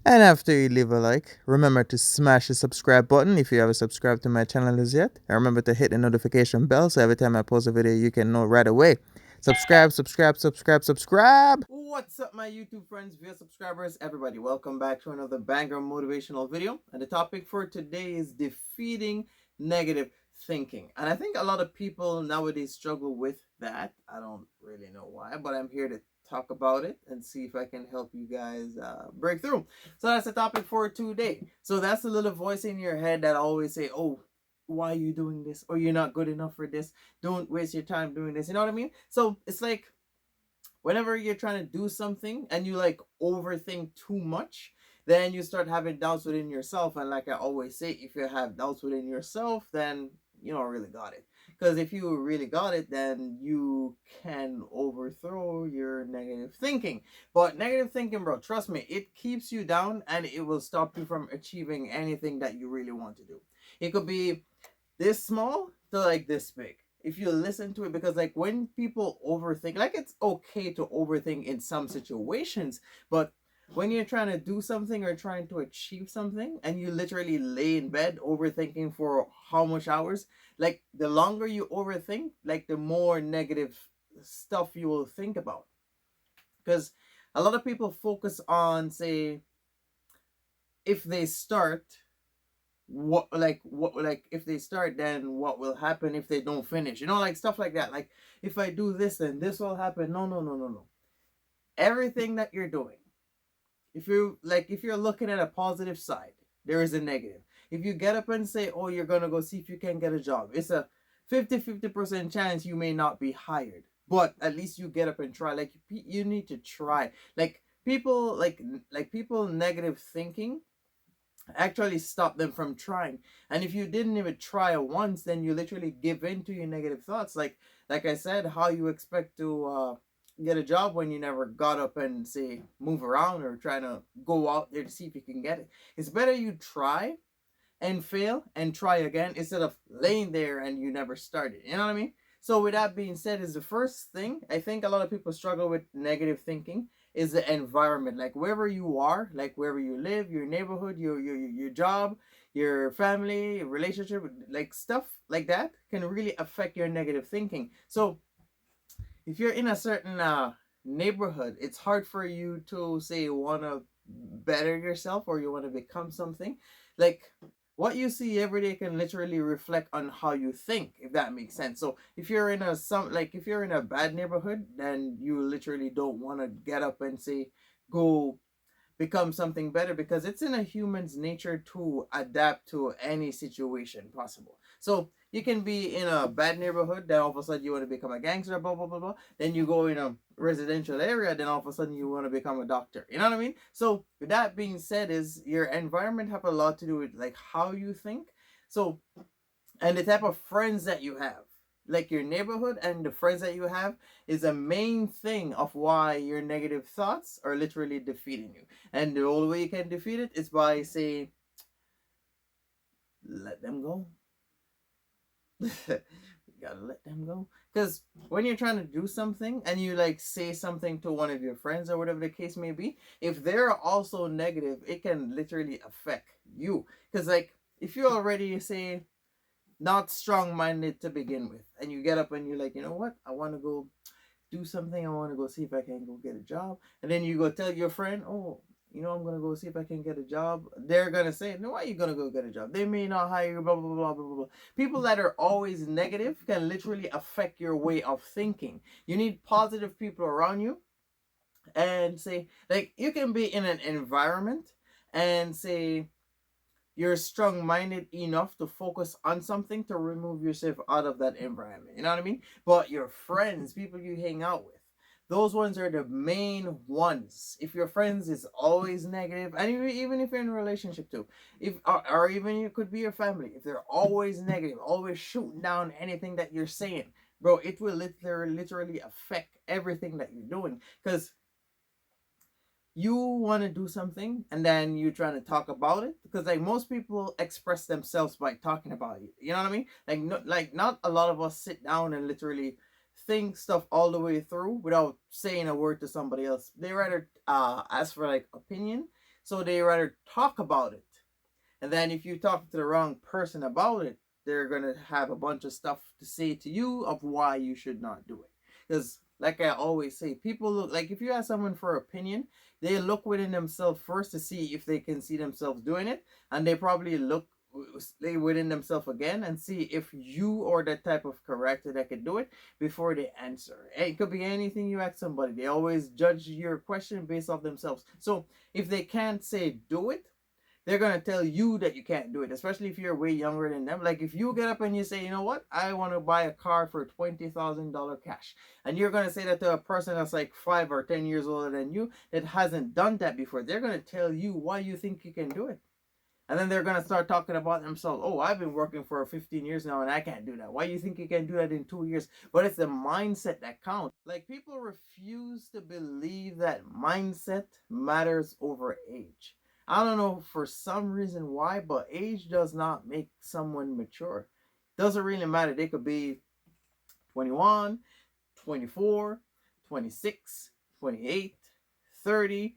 And after you leave a like, remember to smash the subscribe button if you haven't subscribed to my channel as yet. And remember to hit the notification bell so every time I post a video, you can know right away. Subscribe, subscribe, subscribe, subscribe. What's up, my YouTube friends, via subscribers, everybody? Welcome back to another banger motivational video. And the topic for today is defeating negative thinking. And I think a lot of people nowadays struggle with that. I don't really know why, but I'm here to talk about it and see if I can help you guys break through. So that's the topic for today. So that's the little voice in your head that always say, oh, why are you doing this? Or you're not good enough for this. Don't waste your time doing this. You know what I mean? So it's like whenever you're trying to do something and you like overthink too much, then you start having doubts within yourself. And like I always say, if you have doubts within yourself, then you don't really got it. Because if you really got it, then you can overthrow your negative thinking. But negative thinking, bro, trust me, it keeps you down and it will stop you from achieving anything that you really want to do. It could be this small to like this big if you listen to it, because like when people overthink, like it's okay to overthink in some situations, but when you're trying to do something or trying to achieve something and you literally lay in bed overthinking for how much hours, like the longer you overthink, like the more negative stuff you will think about. Because a lot of people focus on, say, if they start, what if they start, then what will happen if they don't finish, like stuff like that. Like, if I do this, then this will happen. No, no, no, no, no. Everything that you're doing, if you're looking at a positive side, there is a negative. If you get up and say, oh, you're gonna go see if you can get a job, it's a 50% chance you may not be hired, but at least you get up and try. Like, you need to try. Like, people like people negative thinking actually stop them from trying. And if you didn't even try once, then you literally give in to your negative thoughts. Like I said, how you expect to get a job when you never got up and say move around or trying to go out there to see if you can get it. It's better you try and fail and try again instead of laying there and you never started. You know what I mean? So with that being said, is the first thing I think a lot of people struggle with negative thinking is the environment. Like wherever you are, like wherever you live, your neighborhood, your job, your family, your relationship, like stuff like that can really affect your negative thinking. So if you're in a certain neighborhood, it's hard for you to say you want to better yourself or you want to become something. Like, what you see every day can literally reflect on how you think, if that makes sense. So if you're in if you're in a bad neighborhood, then you literally don't want to get up and say go become something better, because it's in a human's nature to adapt to any situation possible. So you can be in a bad neighborhood, then all of a sudden you want to become a gangster, blah blah blah blah. Then you go in a residential area, then all of a sudden you want to become a doctor. You know what I mean? So with that being said, is your environment have a lot to do with like how you think. So, and the type of friends that you have, like your neighborhood and the friends that you have, is a main thing of why your negative thoughts are literally defeating you. And the only way you can defeat it is by saying, let them go. You gotta let them go. Because when you're trying to do something and you like say something to one of your friends or whatever the case may be, if they're also negative, it can literally affect you. Because like, if you already say not strong minded to begin with, and you get up and you're like, you know what, I want to go do something, I want to go see if I can go get a job, and then you go tell your friend, oh, I'm gonna go see if I can get a job, they're gonna say, no, why are you gonna go get a job, they may not hire you, blah blah blah blah blah blah. People that are always negative can literally affect your way of thinking. You need positive people around you. And say, like, you can be in an environment and say you're strong minded enough to focus on something to remove yourself out of that environment. You know what I mean? But your friends, people you hang out with, those ones are the main ones. If your friends is always negative, and even if you're in a relationship too, if or even you could be your family, if they're always negative, always shooting down anything that you're saying, bro, it will literally affect everything that you're doing. Because you want to do something and then you're trying to talk about it, because like most people express themselves by talking about it. You know what I mean? Like, no, like not a lot of us sit down and literally think stuff all the way through without saying a word to somebody else. They rather ask for like opinion, So they rather talk about it. And then if you talk to the wrong person about it, they're going to have a bunch of stuff to say to you of why you should not do it. Because, like I always say, people look like if you ask someone for opinion, they look within themselves first to see if they can see themselves doing it. And they probably look stay within themselves again and see if you are the type of character that can do it before they answer. It could be anything you ask somebody. They always judge your question based off themselves. So if they can't say do it, they're gonna tell you that you can't do it, especially if you're way younger than them. Like if you get up and you say, you know what, I want to buy a car for $20,000 cash, and you're gonna say that to a person that's like 5 or 10 years older than you that hasn't done that before, they're gonna tell you why you think you can do it. And then they're gonna start talking about themselves. Oh, I've been working for 15 years now and I can't do that. Why do you think you can do that in 2 years? But it's the mindset that counts. Like people refuse to believe that mindset matters over age. I don't know for some reason why, but age does not make someone mature. Doesn't really matter. They could be 21, 24, 26, 28, 30,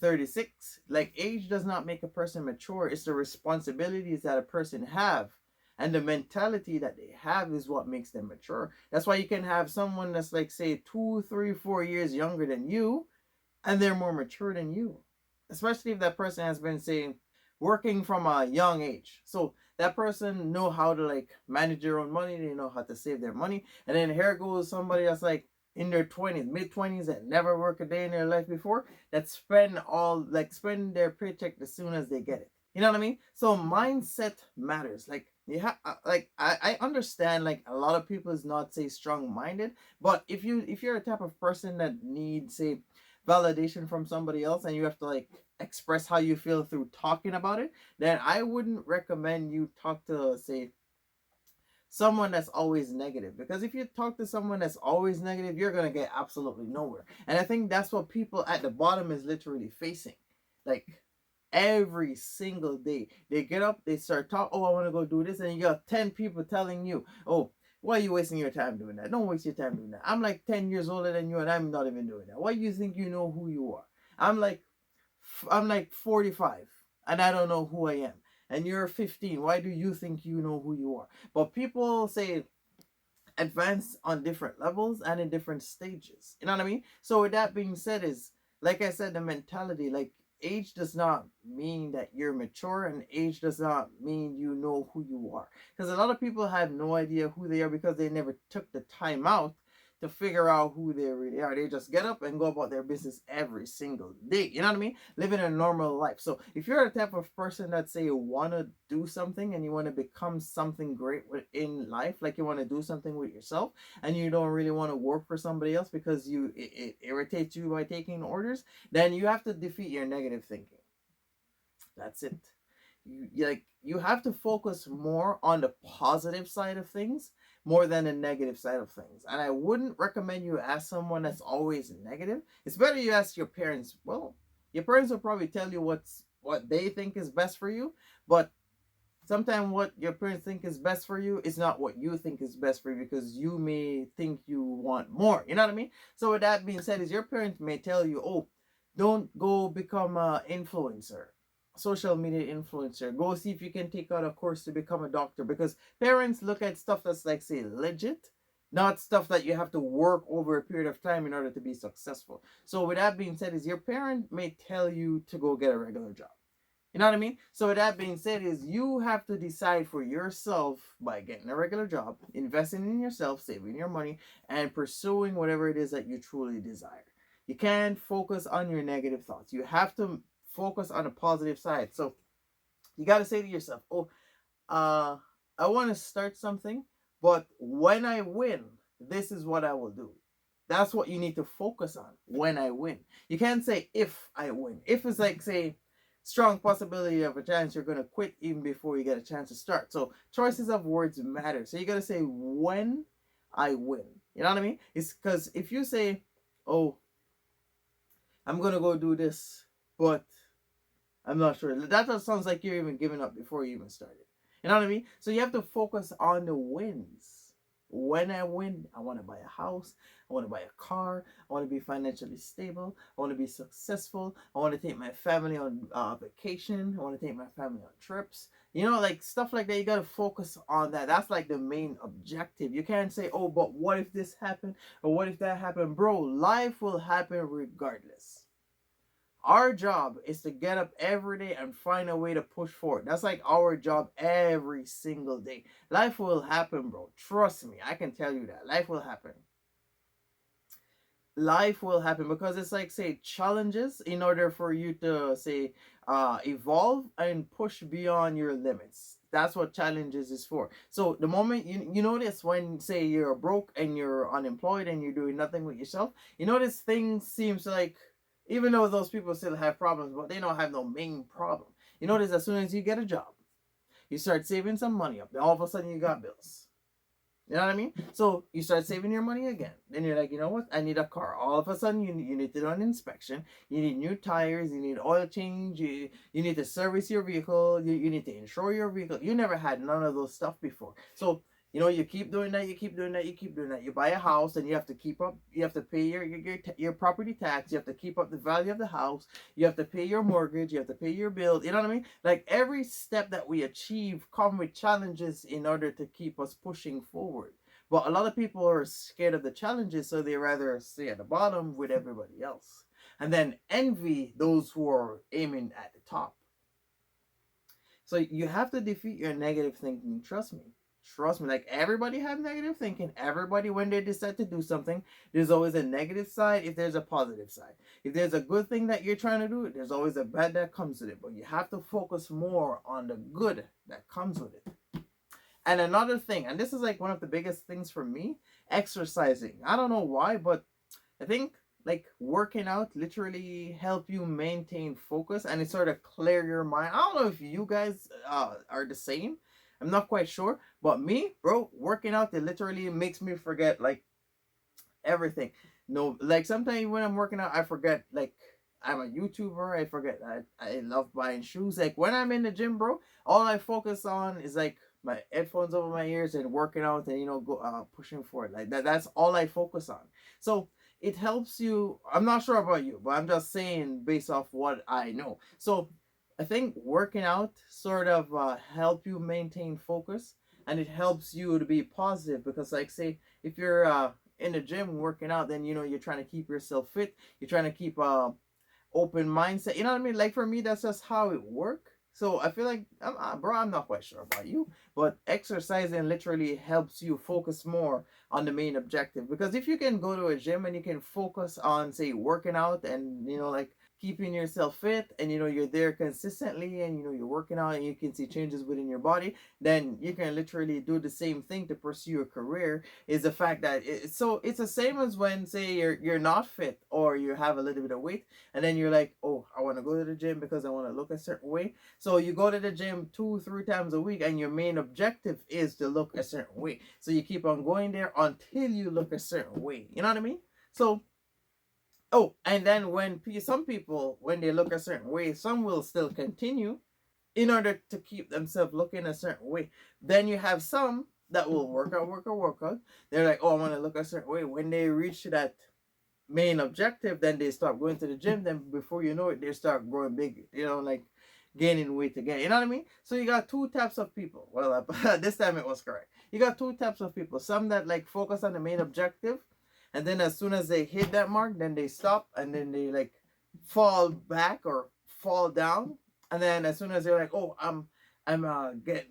36. Like age does not make a person mature. It's the responsibilities that a person have and the mentality that they have is what makes them mature. That's why you can have someone that's like say 2, 3, 4 years younger than you and they're more mature than you. Especially if that person has been saying working from a young age. So that person know how to like manage their own money, they know how to save their money. And then here goes somebody that's like in their 20s, mid 20s that never worked a day in their life before, that spend their paycheck as soon as they get it. You know what I mean? So mindset matters. Like you have I understand like a lot of people is not say strong minded, but if you're a type of person that needs say validation from somebody else and you have to like express how you feel through talking about it, then I wouldn't recommend you talk to say someone that's always negative, because if you talk to someone that's always negative, you're going to get absolutely nowhere. And I think that's what people at the bottom is literally facing. Like every single day they get up, they start talk, oh I want to go do this, and you got 10 people telling you, oh why are you wasting your time doing that? Don't waste your time doing that. I'm like 10 years older than you and I'm not even doing that. Why do you think you know who you are? I'm like I'm like 45 and I don't know who I am. And you're 15. Why do you think you know who you are? But people say advance on different levels and in different stages. You know what I mean? So with that being said, is like I said, the mentality, like age does not mean that you're mature, and age does not mean you know who you are. Because a lot of people have no idea who they are because they never took the time out to figure out who they really are. They just get up and go about their business every single day. You know what I mean? Living a normal life. So if you're the type of person that say you want to do something and you want to become something great in life, like you want to do something with yourself, and you don't really want to work for somebody else because it irritates you by taking orders, then you have to defeat your negative thinking. That's it. You have to focus more on the positive side of things more than the negative side of things. And I wouldn't recommend you ask someone that's always negative. It's better you ask your parents. Well, your parents will probably tell you what they think is best for you, but sometimes what your parents think is best for you is not what you think is best for you, because you may think you want more. You know what I mean? So with that being said, is your parents may tell you, oh, don't go become a influencer, social media influencer. Go see if you can take out a course to become a doctor, because parents look at stuff that's like say legit, not stuff that you have to work over a period of time in order to be successful. So with that being said, is your parent may tell you to go get a regular job. You know what I mean? So with that being said, is you have to decide for yourself by getting a regular job, investing in yourself, saving your money, and pursuing whatever it is that you truly desire. You can't focus on your negative thoughts. You have to focus on the positive side. So you got to say to yourself, oh, I want to start something, but when I win, this is what I will do. That's what you need to focus on when I win. You can't say if I win. If it's like, say, strong possibility of a chance you're going to quit even before you get a chance to start. So choices of words matter. So you got to say when I win. You know what I mean? It's because if you say, oh, I'm going to go do this, but I'm not sure. That just sounds like you're even giving up before you even started. You know what I mean? So you have to focus on the wins. When I win, I want to buy a house. I want to buy a car. I want to be financially stable. I want to be successful. I want to take my family on vacation. I want to take my family on trips. Like stuff like that. You got to focus on that. That's like the main objective. You can't say, oh, but what if this happened? Or what if that happened? Bro, life will happen regardless. Our job is to get up every day and find a way to push forward. That's like our job every single day. Life will happen, bro. Trust me. I can tell you that. Life will happen. Life will happen because it's like, say, challenges in order for you to, say, evolve and push beyond your limits. That's what challenges is for. So the moment you notice when, say, you're broke and you're unemployed and you're doing nothing with yourself, you notice things seems like, even though those people still have problems, but they don't have no main problem. You notice as soon as you get a job, you start saving some money up. Then all of a sudden you got bills. You know what I mean? So you start saving your money again. Then you're like, you know what? I need a car. All of a sudden, you need to do an inspection. You need new tires. You need oil change. You need to service your vehicle. You need to insure your vehicle. You never had none of those stuff before. So, you keep doing that. You keep doing that. You keep doing that. You buy a house and you have to keep up. You have to pay your property tax. You have to keep up the value of the house. You have to pay your mortgage. You have to pay your bills. You know what I mean? Like every step that we achieve come with challenges in order to keep us pushing forward. But a lot of people are scared of the challenges, so they rather stay at the bottom with everybody else. And then envy those who are aiming at the top. So you have to defeat your negative thinking. Trust me. Trust me. Like everybody have negative thinking. Everybody, when they decide to do something, there's always a negative side if there's a positive side. If there's a good thing that you're trying to do, there's always a bad that comes with it. But you have to focus more on the good that comes with it. And another thing, and this is like one of the biggest things for me, exercising. I don't know why, but I think like working out literally help you maintain focus and it sort of clear your mind. I don't know if you guys are the same. I'm not quite sure, but me, bro, working out it literally makes me forget like everything. No, like sometimes when I'm working out, I forget like I'm a YouTuber. I forget I love buying shoes. Like when I'm in the gym, bro, all I focus on is like my headphones over my ears and working out and go pushing forward like that. That's all I focus on. So it helps you. I'm not sure about you, but I'm just saying based off what I know. So I think working out sort of help you maintain focus and it helps you to be positive because like say if you're in the gym working out, then you're trying to keep yourself fit. You're trying to keep open mindset. You know what I mean? Like for me, that's just how it work. So I feel like, bro, I'm not quite sure about you, but exercising literally helps you focus more on the main objective. Because if you can go to a gym and you can focus on, say, working out and like keeping yourself fit, and you're there consistently, and you're working out, and you can see changes within your body, then you can literally do the same thing to pursue a career. Is the fact that it's the same as when say you're not fit or you have a little bit of weight and then you're like, oh, I want to go to the gym because I want to look a certain way. So you go to the gym 2-3 times a week and your main objective is to look a certain way. So you keep on going there until you look a certain way. You know what I mean? So, oh, and then when some people, when they look a certain way, some will still continue in order to keep themselves looking a certain way. Then you have some that will work out. They're like, oh, I want to look a certain way. When they reach that main objective, then they start going to the gym. Then before you know it, they start growing big. Like gaining weight again. You know what I mean? So you got two types of people. Well, this time it was correct. You got two types of people. Some that like focus on the main objective, and then as soon as they hit that mark, then they stop, and then they like fall back or fall down, and then as soon as they're like, oh, I'm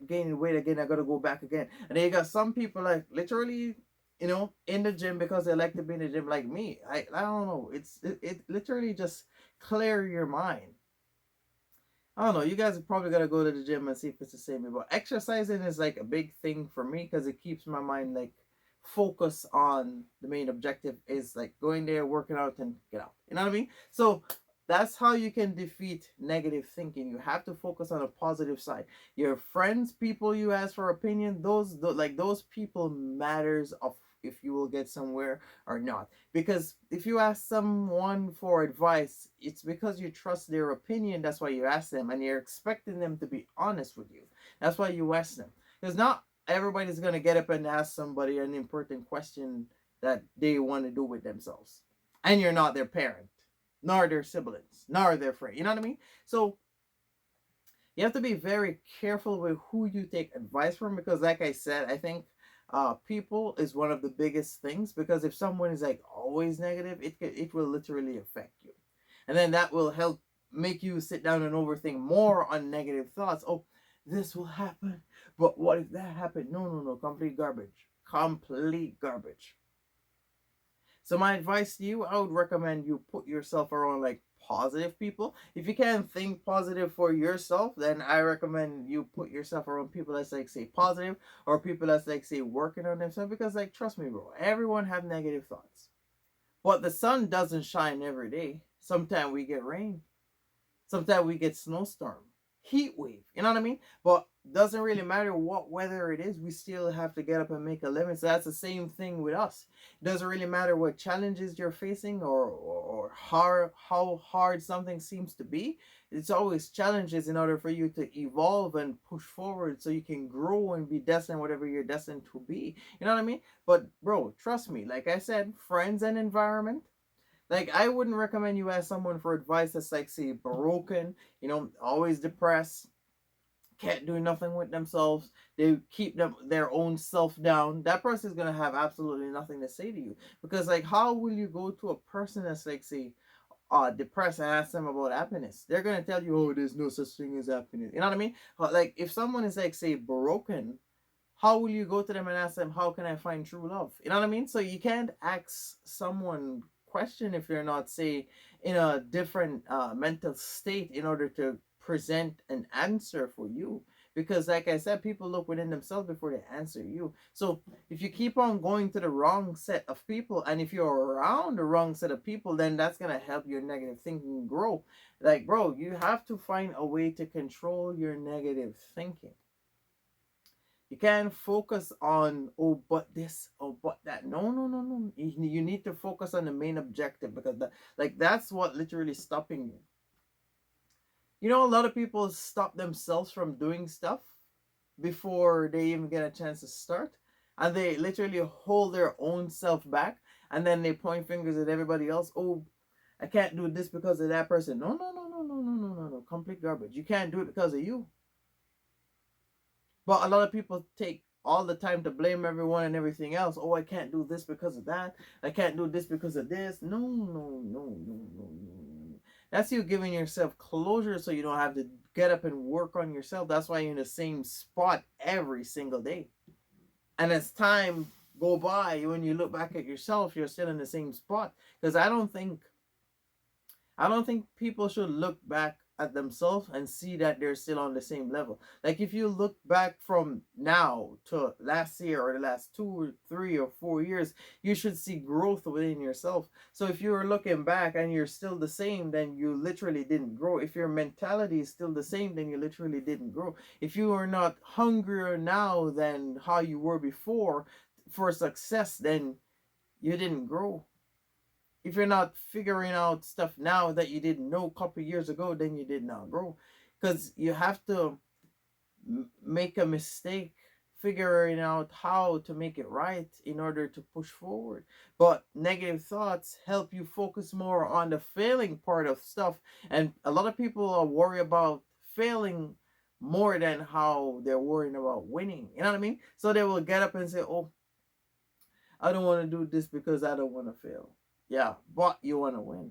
gaining weight again, I gotta go back again. And then you got some people like literally in the gym because they like to be in the gym like me. I don't know. It literally just clear your mind. I don't know. You guys are probably gotta go to the gym and see if it's the same. But exercising is like a big thing for me because it keeps my mind like focus on the main objective is like going there, working out, and get out. You know what I mean? So that's how you can defeat negative thinking. You have to focus on a positive side. Your friends, people you ask for opinion, those people matters of if you will get somewhere or not. Because if you ask someone for advice, it's because you trust their opinion. That's why you ask them, and you're expecting them to be honest with you. That's why you ask them. Because not everybody's gonna get up and ask somebody an important question that they want to do with themselves, and you're not their parent, nor their siblings, nor their friend. You know what I mean? So you have to be very careful with who you take advice from, because like I said, I think people is one of the biggest things, because if someone is like always negative, it will literally affect you, and then that will help make you sit down and overthink more on negative thoughts. Oh, this will happen, but what if that happened? No, no, no, complete garbage, complete garbage. So my advice to you, I would recommend you put yourself around like positive people. If you can't think positive for yourself, then I recommend you put yourself around people that's like say positive, or people that's like say working on themselves, because like trust me bro, everyone have negative thoughts. But the sun doesn't shine every day. Sometimes we get rain. Sometimes we get snowstorm, heat wave. You know what I mean? But doesn't really matter what weather it is. We still have to get up and make a living. So that's the same thing with us. It doesn't really matter what challenges you're facing, or how hard something seems to be. It's always challenges in order for you to evolve and push forward, so you can grow and be destined whatever you're destined to be. You know what I mean? But bro, trust me. Like I said, friends and environment, like I wouldn't recommend you ask someone for advice that's like say broken, always depressed, can't do nothing with themselves. They keep their own self down. That person is gonna have absolutely nothing to say to you, because like how will you go to a person that's like say depressed and ask them about happiness? They're gonna tell you, oh, there's no such thing as happiness. You know what I mean? But like if someone is like say broken, how will you go to them and ask them, how can I find true love? You know what I mean? So you can't ask someone question if you're not say in a different mental state in order to present an answer for you, because like I said, people look within themselves before they answer you. So if you keep on going to the wrong set of people, and if you're around the wrong set of people, then that's going to help your negative thinking grow. Like bro, you have to find a way to control your negative thinking. You can't focus on, oh, but this, oh, but that. No, no, no, no. You need to focus on the main objective, because that's what literally stopping you. A lot of people stop themselves from doing stuff before they even get a chance to start. And they literally hold their own self back. And then they point fingers at everybody else. Oh, I can't do this because of that person. No, no, no, no, no, no, no, no, no. Complete garbage. You can't do it because of you. But a lot of people take all the time to blame everyone and everything else. Oh, I can't do this because of that. I can't do this because of this. No, no, no, no, no, no. That's you giving yourself closure, so you don't have to get up and work on yourself. That's why you're in the same spot every single day. And as time go by, when you look back at yourself, you're still in the same spot. Because I don't think people should look back at themselves and see that they're still on the same level. Like if you look back from now to last year, or the last 2 or 3 or 4 years, you should see growth within yourself. So if you're looking back and you're still the same, then you literally didn't grow. If your mentality is still the same, then you literally didn't grow. If you are not hungrier now than how you were before for success, then you didn't grow. If you're not figuring out stuff now that you didn't know a couple years ago, then you did not grow. Because you have to make a mistake figuring out how to make it right in order to push forward. But negative thoughts help you focus more on the failing part of stuff. And a lot of people are worried about failing more than how they're worrying about winning. You know what I mean? So they will get up and say, oh, I don't want to do this because I don't want to fail. Yeah, but you want to win.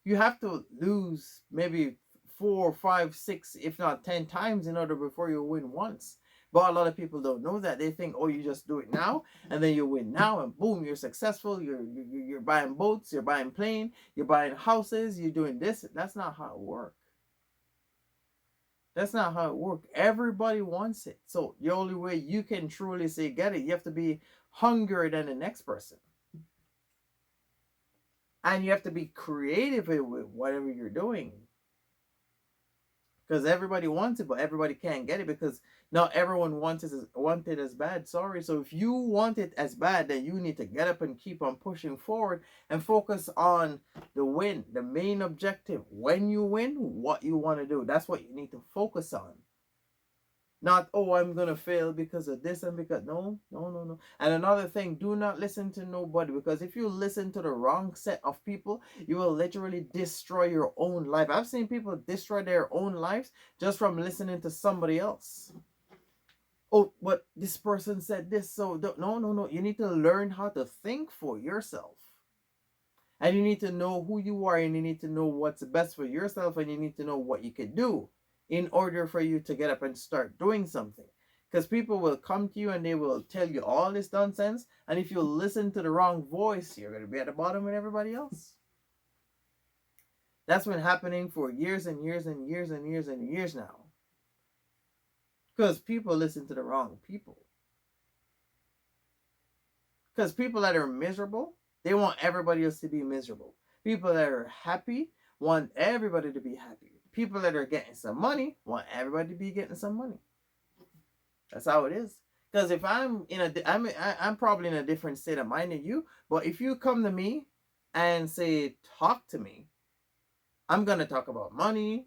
You have to lose maybe 4, 5, 6, if not 10 times in order before you win once. But a lot of people don't know that. They think, oh, you just do it now, and then you win now, and boom, you're successful. You're buying boats, you're buying plane, you're buying houses, you're doing this. That's not how it works. That's not how it works. Everybody wants it. So the only way you can truly say get it, you have to be hungrier than the next person. And you have to be creative with whatever you're doing. Because everybody wants it, but everybody can't get it, because not everyone want it as bad. Sorry. So if you want it as bad, then you need to get up and keep on pushing forward and focus on the win, the main objective. When you win, what you want to do. That's what you need to focus on. Not, oh, I'm gonna fail because of this and because no, no, no, no. And another thing, do not listen to nobody, because if you listen to the wrong set of people, you will literally destroy your own life. I've seen people destroy their own lives just from listening to somebody else. Oh, but this person said this, so no, no, no. You need to learn how to think for yourself. And you need to know who you are, and you need to know what's best for yourself, and you need to know what you can do in order for you to get up and start doing something. Because people will come to you and they will tell you all this nonsense, and if you listen to the wrong voice, you're going to be at the bottom with everybody else. That's been happening for years and years and years and years and years now. Because people listen to the wrong people. Because people that are miserable, they want everybody else to be miserable. People that are happy want everybody to be happy. People that are getting some money want everybody to be getting some money. That's how it is. Because if I'm probably in a different state of mind than you. But if you come to me and say talk to me, I'm gonna talk about money,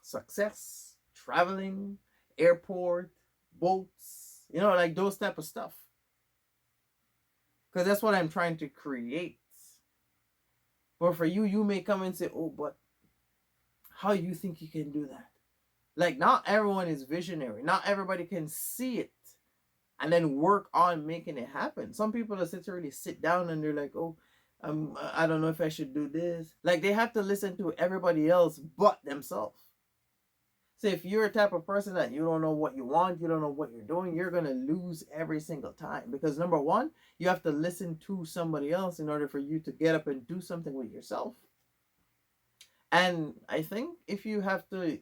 success, traveling, airport, boats, like those type of stuff. Because that's what I'm trying to create. But for you, you may come and say, oh, but how you think you can do that? Like, not everyone is visionary. Not everybody can see it and then work on making it happen. Some people literally sit down and they're like, oh, I don't know if I should do this. Like, they have to listen to everybody else but themselves. So if you're a type of person that you don't know what you want, you don't know what you're doing, you're going to lose every single time. Because number one, you have to listen to somebody else in order for you to get up and do something with yourself. And I think if you have to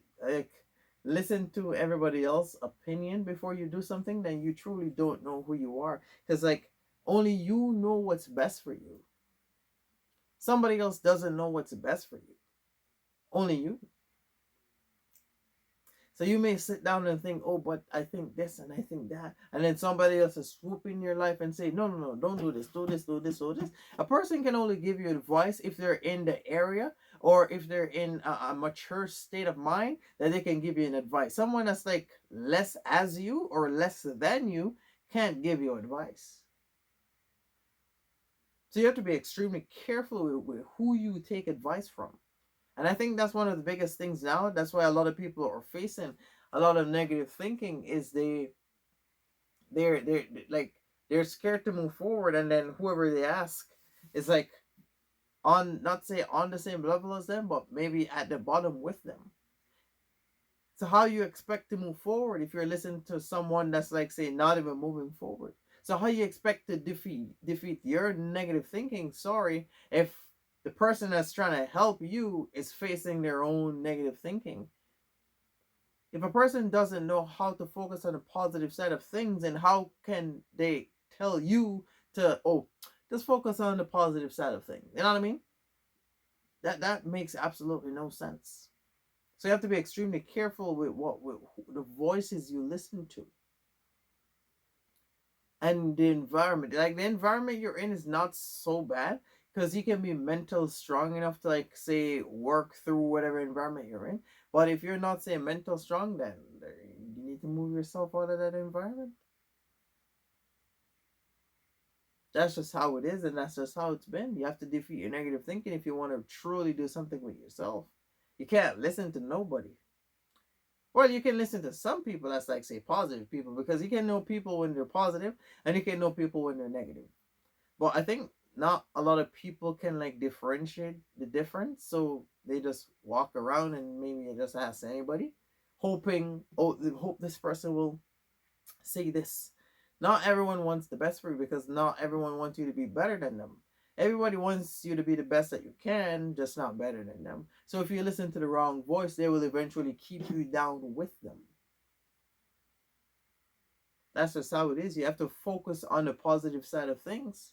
listen to everybody else's opinion before you do something, then you truly don't know who you are. Because only you know what's best for you. Somebody else doesn't know what's best for you. Only you. So you may sit down and think, oh, but I think this and I think that. And then somebody else is swooping your life and say, no, no, no, don't do this, do this, do this, do this. A person can only give you advice if they're in the area or if they're in a mature state of mind that they can give you an advice. Someone that's like less as you or less than you can't give you advice. So you have to be extremely careful with who you take advice from. And I think that's one of the biggest things now. That's why a lot of people are facing a lot of negative thinking is they're scared to move forward, and then whoever they ask is like on, not say on the same level as them, but maybe at the bottom with them. So how you expect to move forward if you're listening to someone that's like say not even moving forward? So how you expect to defeat your negative thinking, sorry, if the person that's trying to help you is facing their own negative thinking? If a person doesn't know how to focus on the positive side of things, and how can they tell you to, oh, just focus on the positive side of things? You know what I mean? That makes absolutely no sense. So you have to be extremely careful with the voices you listen to. And the environment, like the environment you're in is not so bad, because you can be mental strong enough to like say work through whatever environment you're in. But if you're not say mental strong, then you need to move yourself out of that environment. That's just how it is, and that's just how it's been. You have to defeat your negative thinking if you want to truly do something with yourself. You can't listen to nobody. Well, you can listen to some people that's like say positive people, because you can know people when they're positive and you can know people when they're negative. But I think not a lot of people can like differentiate the difference, so they just walk around and maybe just ask anybody, hoping, oh, hope this person will say this. Not everyone wants the best for you, because not everyone wants you to be better than them. Everybody wants you to be the best that you can, just not better than them. So if you listen to the wrong voice, they will eventually keep you down with them. That's just how it is. You have to focus on the positive side of things.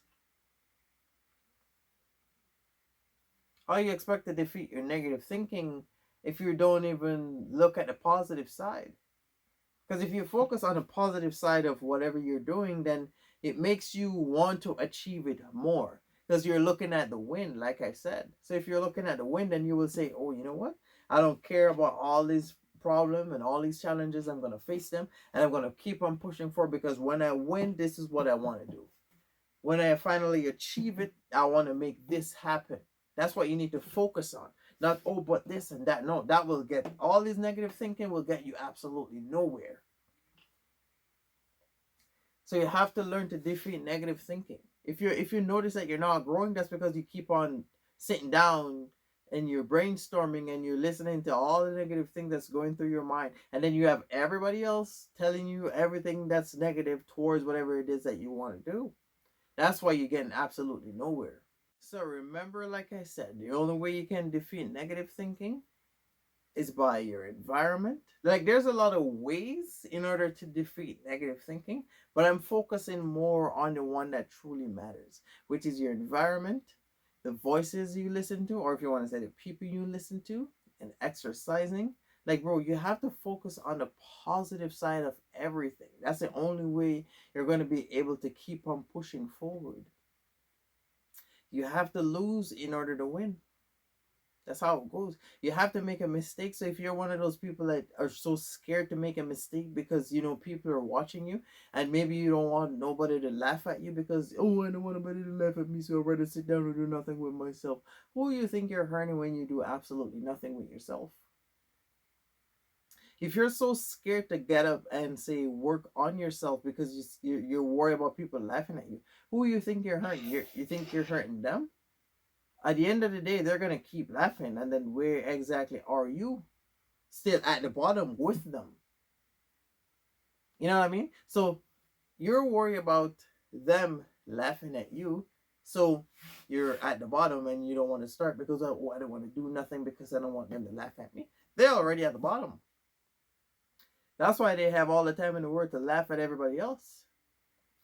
How you expect to defeat your negative thinking if you don't even look at the positive side? Because if you focus on the positive side of whatever you're doing, then it makes you want to achieve it more. Because you're looking at the win, like I said. So if you're looking at the win, then you will say, oh, you know what? I don't care about all these problem and all these challenges, I'm going to face them and I'm going to keep on pushing forward, because when I win, this is what I want to do. When I finally achieve it, I want to make this happen. That's what you need to focus on. Not, oh, but this and that. No, that will get, all this negative thinking will get you absolutely nowhere. So you have to learn to defeat negative thinking. If you notice that you're not growing, that's because you keep on sitting down and you're brainstorming and you're listening to all the negative things that's going through your mind, and then you have everybody else telling you everything that's negative towards whatever it is that you want to do. That's why you're getting absolutely nowhere. So remember, like I said, the only way you can defeat negative thinking is by your environment. Like, there's a lot of ways in order to defeat negative thinking, but I'm focusing more on the one that truly matters, which is your environment, the voices you listen to, or if you want to say the people you listen to, and exercising. Like, bro, you have to focus on the positive side of everything. That's the only way you're going to be able to keep on pushing forward. You have to lose in order to win. That's how it goes. You have to make a mistake. So if you're one of those people that are so scared to make a mistake because, you know, people are watching you, and maybe you don't want nobody to laugh at you because, oh, I don't want nobody to laugh at me, so I'd rather sit down and do nothing with myself. Who do you think you're hurting when you do absolutely nothing with yourself? If you're so scared to get up and say work on yourself because you're worried about people laughing at you, who do you think you're hurting? You think you're hurting them? At the end of the day, they're going to keep laughing. And then where exactly are you? Still at the bottom with them. You know what I mean? So you're worried about them laughing at you. So you're at the bottom and you don't want to start because, oh, I don't want to do nothing because I don't want them to laugh at me. They're already at the bottom. That's why they have all the time in the world to laugh at everybody else.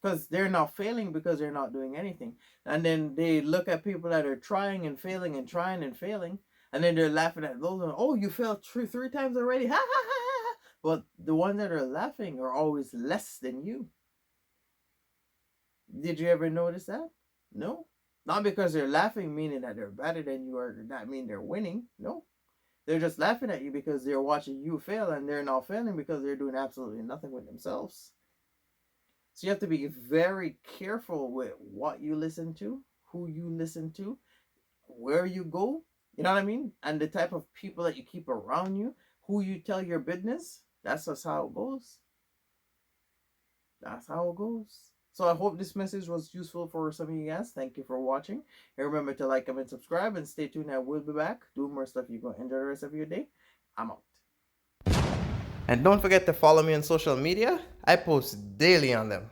Because they're not failing because they're not doing anything. And then they look at people that are trying and failing and trying and failing. And then they're laughing at those. Oh, you failed three times already. Ha, ha, ha, ha. But the ones that are laughing are always less than you. Did you ever notice that? No. Not because they're laughing, meaning that they're better than you, or that mean they're winning. No. They're just laughing at you because they're watching you fail, and they're not failing because they're doing absolutely nothing with themselves. So you have to be very careful with what you listen to, who you listen to, where you go, you know what I mean? And the type of people that you keep around you, who you tell your business. That's just how it goes. That's how it goes. So I hope this message was useful for some of you guys. Thank you for watching. And remember to like, comment, subscribe, and stay tuned. I will be back doing more stuff. You're going to enjoy the rest of your day. I'm out. And don't forget to follow me on social media. I post daily on them.